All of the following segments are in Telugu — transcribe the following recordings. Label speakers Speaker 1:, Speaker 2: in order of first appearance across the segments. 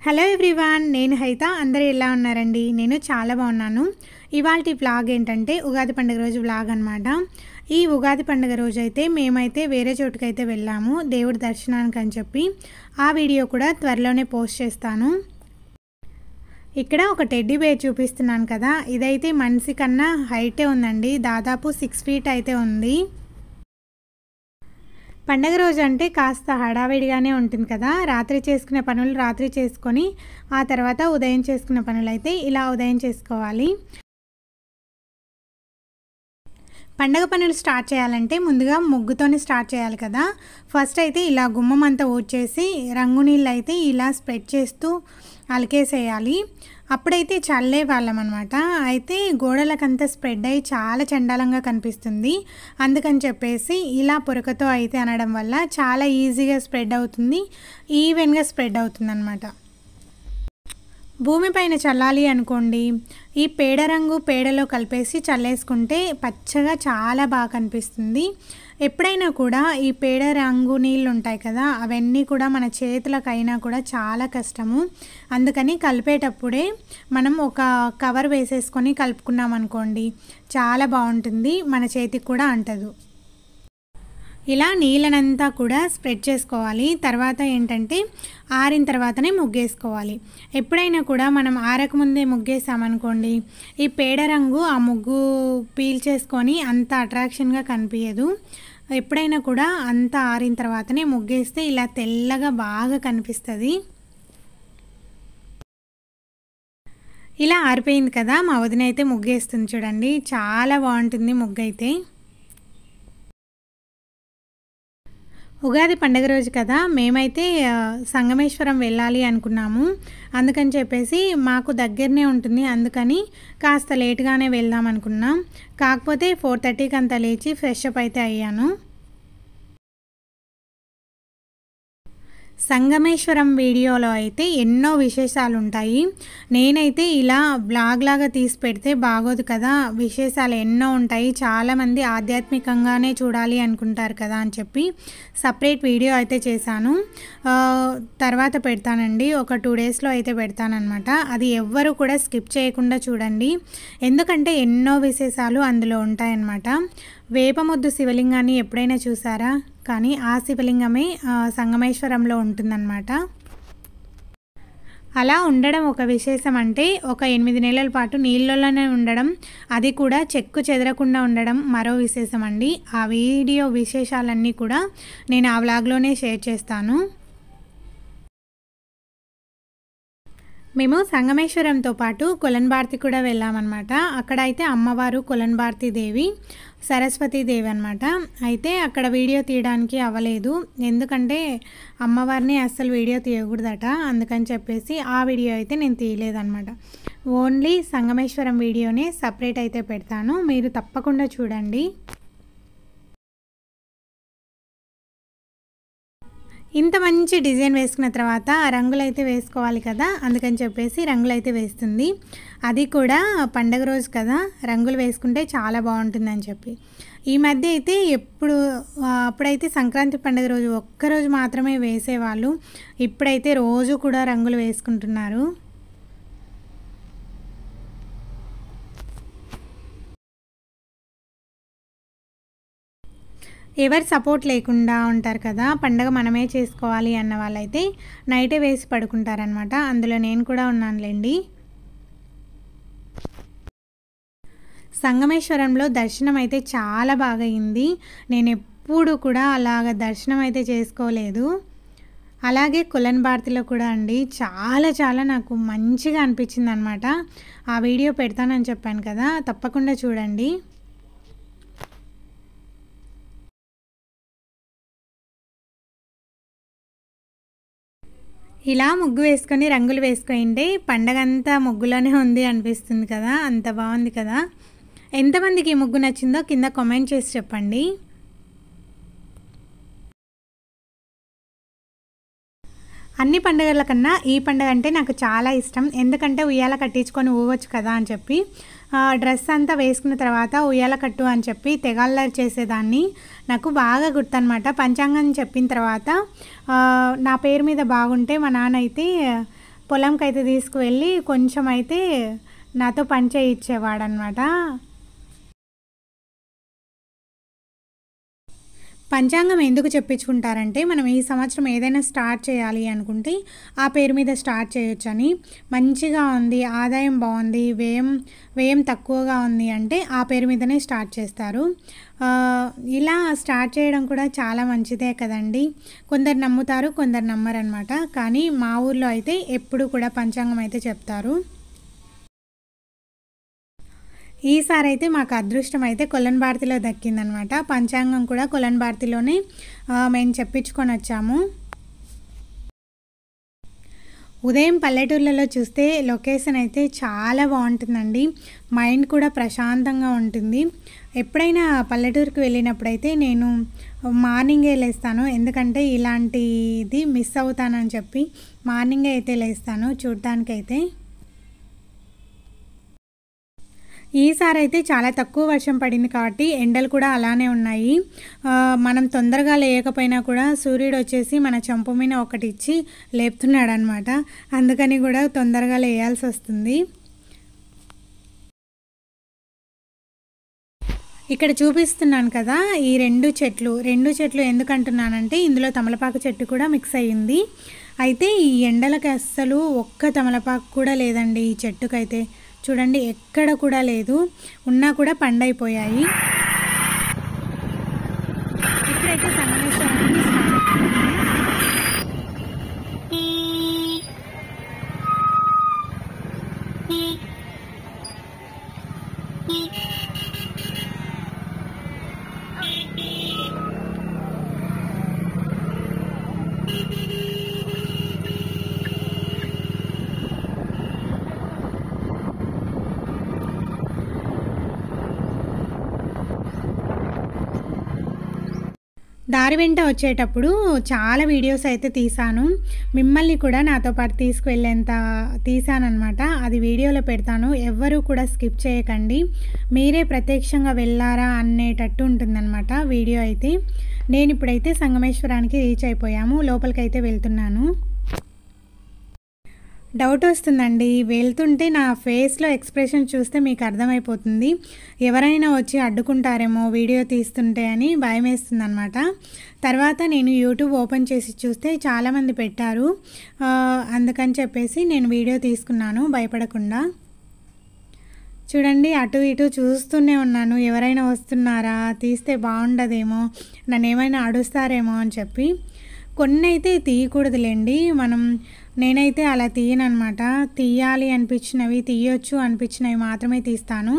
Speaker 1: హలో ఎవ్రీవన్, నేను హైత. అందరూ ఎలా ఉన్నారండి? నేను చాలా బాగున్నాను. ఇవాల్టి వ్లాగ్ ఏంటంటే ఉగాది పండుగ రోజు వ్లాగ్ అనమాట. ఈ ఉగాది పండుగ రోజు అయితే మేమైతే వేరే చోటుకైతే వెళ్ళాము దేవుడి దర్శనానికి అని చెప్పి. ఆ వీడియో కూడా త్వరలోనే పోస్ట్ చేస్తాను. ఇక్కడ ఒక టెడ్డీ బేర్ చూపిస్తున్నాను కదా, ఇదైతే మనిషి కన్నా హైటే ఉందండి. దాదాపు 6 ఫీట్ అయితే ఉంది. పండగ రోజు అంటే కాస్త హడావిడిగానే ఉంటుంది కదా. రాత్రి చేసుకునే పనులు రాత్రి చేసుకొని ఆ తర్వాత ఉదయం చేసుకునే పనులు అయితే ఇలా ఉదయం చేసుకోవాలి. పండగ పనులు స్టార్ట్ చేయాలంటే ముందుగా ముగ్గుతోనే స్టార్ట్ చేయాలి కదా. ఫస్ట్ అయితే ఇలా గుమ్మం అంతా ఊడ్చేసి రంగు నీళ్ళు అయితే ఇలా స్ప్రెడ్ చేస్తూ అలికేసేయాలి. అప్పుడైతే చల్లే వాళ్ళం అనమాట. అయితే గోడలకంతా స్ప్రెడ్ అయ్యి చాలా చండాలంగా కనిపిస్తుంది. అందుకని చెప్పేసి ఇలా పొరకతో అయితే అనడం వల్ల చాలా ఈజీగా స్ప్రెడ్ అవుతుంది, ఈవెన్గా స్ప్రెడ్ అవుతుంది అనమాట. భూమిపైన చల్లాలి అనుకోండి, ఈ పేడ రంగు పేడలో కలిపేసి చల్లేసుకుంటే పచ్చగా చాలా బాగా కనిపిస్తుంది. ఎప్పుడైనా కూడా ఈ పేడ రంగు నీళ్ళు ఉంటాయి కదా, అవన్నీ కూడా మన చేతులకైనా కూడా చాలా కష్టము. అందుకని కలిపేటప్పుడే మనం ఒక కవర్ వేసేసుకొని కలుపుకున్నాం అనుకోండి, చాలా బాగుంటుంది, మన చేతికి కూడా అంటదు. ఇలా నీళ్ళనంతా కూడా స్ప్రెడ్ చేసుకోవాలి. తర్వాత ఏంటంటే ఆరిన తర్వాతనే ముగ్గేసుకోవాలి. ఎప్పుడైనా కూడా మనం ఆరకముందే ముగ్గేసామనుకోండి, ఈ పేడ రంగు ఆ ముగ్గు పీల్చేసుకొని అంత అట్రాక్షన్గా కనిపించదు. ఎప్పుడైనా కూడా అంత ఆరిన తర్వాతనే ముగ్గేస్తే ఇలా తెల్లగా బాగా కనిపిస్తుంది. ఇలా ఆరిపోయింది కదా, మా వదిన అయితే ముగ్గేస్తుంది చూడండి, చాలా బాగుంటుంది ముగ్గు అయితే. ఉగాది పండుగ రోజు కదా, మేమైతే సంగమేశ్వరం వెళ్ళాలి అనుకున్నాము. అందుకని చెప్పేసి మాకు దగ్గరనే ఉంటుంది, అందుకని కాస్త లేట్గానే వెళ్దాం అనుకున్నాం. కాకపోతే 4:30కి అంతా లేచి ఫ్రెష్ అప్ అయితే అయ్యాను. సంగమేశ్వరం వీడియోలో అయితే ఎన్నో విశేషాలు ఉంటాయి. నేనైతే ఇలా బ్లాగ్ లాగా తీసి పెడితే బాగోదు కదా, విశేషాలు ఎన్నో ఉంటాయి. చాలామంది ఆధ్యాత్మికంగానే చూడాలి అనుకుంటారు కదా అని చెప్పి సపరేట్ వీడియో అయితే చేశాను. తర్వాత పెడతానండి, ఒక 2 డేస్లో అయితే పెడతానమాట. అది ఎవ్వరు కూడా స్కిప్ చేయకుండా చూడండి, ఎందుకంటే ఎన్నో విశేషాలు అందులో ఉంటాయన్నమాట. వేపముద్దు శివలింగాన్ని ఎప్పుడైనా చూసారా? కానీ ఆ శివలింగమే సంగమేశ్వరంలో ఉంటుందన్నమాట. అలా ఉండడం ఒక విశేషం. అంటే ఒక 8 నెలల పాటు నీళ్ళలోనే ఉండడం, అది కూడా చెక్కు చెదరకుండా ఉండడం మరో విశేషం అండి. ఆ వీడియో విశేషాలన్నీ కూడా నేను ఆ వ్లాగ్లోనే షేర్ చేస్తాను. మేము సంగమేశ్వరంతో పాటు కొలన్భారతి కూడా వెళ్ళామన్నమాట. అక్కడ అయితే అమ్మవారు కొలన్భారతి దేవి, సరస్వతి దేవి అనమాట. అయితే అక్కడ వీడియో తీయడానికి అవ్వలేదు, ఎందుకంటే అమ్మవారిని అస్సలు వీడియో తీయకూడదట. అందుకని చెప్పేసి ఆ వీడియో అయితే నేను తీయలేదన్నమాట. ఓన్లీ సంగమేశ్వరం వీడియోనే సపరేట్ అయితే పెడతాను, మీరు తప్పకుండా చూడండి. ఇంత మంచి డిజైన్ వేసుకున్న తర్వాత రంగులైతే వేసుకోవాలి కదా, అందుకని చెప్పేసి రంగులైతే వేస్తుంది. అది కూడా పండగ రోజు కదా, రంగులు వేసుకుంటే చాలా బాగుంటుందని చెప్పి. ఈ మధ్య అయితే అప్పుడైతే సంక్రాంతి పండుగ రోజు ఒక్కరోజు మాత్రమే వేసేవాళ్ళు, ఇప్పుడైతే రోజు కూడా రంగులు వేసుకుంటున్నారు. ఎవరి సపోర్ట్ లేకుండా ఉంటారు కదా, పండగ మనమే చేసుకోవాలి అన్న వాళ్ళైతే నైటే వేసి పడుకుంటారనమాట. అందులో నేను కూడా ఉన్నానులేండి. సంగమేశ్వరంలో దర్శనం అయితే చాలా బాగా అయింది. నేను ఎప్పుడు కూడా అలాగ దర్శనం అయితే చేసుకోలేదు. అలాగే కొలన్భారతిలో కూడా అండి, చాలా చాలా నాకు మంచిగా అనిపించింది అనమాట. ఆ వీడియో పెడతానని చెప్పాను కదా, తప్పకుండా చూడండి. ఇలా ముగ్గు వేసుకొని రంగులు వేసుకుంటే పండగ అంతా ముగ్గులోనే ఉంది అనిపిస్తుంది కదా, అంత బాగుంది కదా. ఎంతమందికి ఈ ముగ్గు నచ్చిందో కింద కామెంట్ చేసి చెప్పండి. అన్ని పండుగల కన్నా ఈ పండుగ అంటే నాకు చాలా ఇష్టం, ఎందుకంటే ఉయ్యాల కట్టించుకొని ఊవచ్చు కదా అని చెప్పి. డ్రెస్ అంతా వేసుకున్న తర్వాత ఉయ్యాల కట్టు అని చెప్పి తెగల్లరి చేసేదాన్ని. నాకు బాగా గుర్తనమాట. పంచాంగం చెప్పిన తర్వాత నా పేరు మీద బాగుంటే మా నాన్న అయితే పొలంకి అయితే తీసుకువెళ్ళి కొంచెం అయితే నాతో పని చేయించేవాడనమాట. పంచాంగం ఎందుకు చెప్పించుకుంటారంటే మనం ఈ సంవత్సరం ఏదైనా స్టార్ట్ చేయాలి అనుకుంటే ఆ పేరు మీద స్టార్ట్ చేయొచ్చని. మంచిగా ఉంది, ఆదాయం బాగుంది, వ్యయం తక్కువగా ఉంది అంటే ఆ పేరు మీదనే స్టార్ట్ చేస్తారు. ఇలా స్టార్ట్ చేయడం కూడా చాలా మంచిదే కదండి. కొందరు నమ్ముతారు, కొందరు నమ్మరనమాట. కానీ మా ఊర్లో అయితే ఎప్పుడు కూడా పంచాంగం అయితే చెప్తారు. ఈసారి అయితే మాకు అదృష్టం అయితే కొలన్ భారతిలో దక్కిందనమాట. పంచాంగం కూడా కొలన్ భారతిలోనే మేము చెప్పించుకొని వచ్చాము. ఉదయం పల్లెటూర్లలో చూస్తే లొకేషన్ అయితే చాలా బాగుంటుందండి. మైండ్ కూడా ప్రశాంతంగా ఉంటుంది. ఎప్పుడైనా పల్లెటూరుకి వెళ్ళినప్పుడైతే నేను మార్నింగే లేస్తాను. ఎందుకంటే ఇలాంటిది మిస్ అవుతానని చెప్పి మార్నింగే అయితే లేస్తాను చూడటానికైతే. ఈసారి అయితే చాలా తక్కువ వర్షం పడింది కాబట్టి ఎండలు కూడా అలానే ఉన్నాయి. మనం తొందరగా లేకపోయినా కూడా సూర్యుడు వచ్చేసి మన చెంప మీద ఒకటి ఇచ్చి లేపుతున్నాడు అనమాట. అందుకని కూడా తొందరగా లేయాల్సి వస్తుంది. ఇక్కడ చూపిస్తున్నాను కదా ఈ రెండు చెట్లు ఎందుకంటున్నానంటే ఇందులో తమలపాకు చెట్టు కూడా మిక్స్ అయ్యింది. అయితే ఈ ఎండలకి అస్సలు ఒక్క తమలపాకు కూడా లేదండి ఈ చెట్టుకైతే. చూడండి ఎక్కడ కూడా లేదు, ఉన్నా కూడా పండైపోయాయి. ఇప్పుడైతే సంగమేశ్వరానికి దారి వెంట వచ్చేటప్పుడు చాలా వీడియోస్ అయితే తీసాను. మిమ్మల్ని కూడా నాతో పాటు తీసుకువెళ్ళేంత తీసానన్నమాట. అది వీడియోలో పెడతాను. ఎవ్వరూ కూడా స్కిప్ చేయకండి. మీరే ప్రత్యక్షంగా వెళ్ళారా అనేటట్టు ఉంటుందన్నమాట వీడియో అయితే. నేను ఇప్పుడైతే సంగమేశ్వరానికి రీచ్ అయిపోయాము. లోపలికైతే వెళ్తున్నాను. డౌట్ వస్తుందండి, వెళ్తుంటే నా ఫేస్లో ఎక్స్ప్రెషన్ చూస్తే మీకు అర్థమైపోతుంది. ఎవరైనా వచ్చి అడ్డుకుంటారేమో వీడియో తీస్తుంటే అని భయం వేస్తుంది అనమాట. తర్వాత నేను యూట్యూబ్ ఓపెన్ చేసి చూస్తే చాలామంది పెట్టారు. అందుకని చెప్పేసి నేను వీడియో తీసుకున్నాను భయపడకుండా. చూడండి అటు ఇటు చూస్తూనే ఉన్నాను, ఎవరైనా వస్తున్నారా, తీస్తే బాగుండదేమో, నన్ను ఏమైనా అడుస్తారేమో అని చెప్పి. కొన్ని అయితే తీయకూడదులేండి, నేనైతే అలా తీయనమాట. తీయాలి అనిపించినవి, తీయొచ్చు అనిపించినవి మాత్రమే తీస్తాను.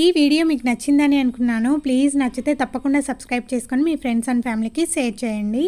Speaker 1: ఈ వీడియో మీకు నచ్చిందని అనుకున్నాను. ప్లీజ్ నచ్చితే తప్పకుండా సబ్స్క్రైబ్ చేసుకొని మీ ఫ్రెండ్స్ అండ్ ఫ్యామిలీకి షేర్ చేయండి.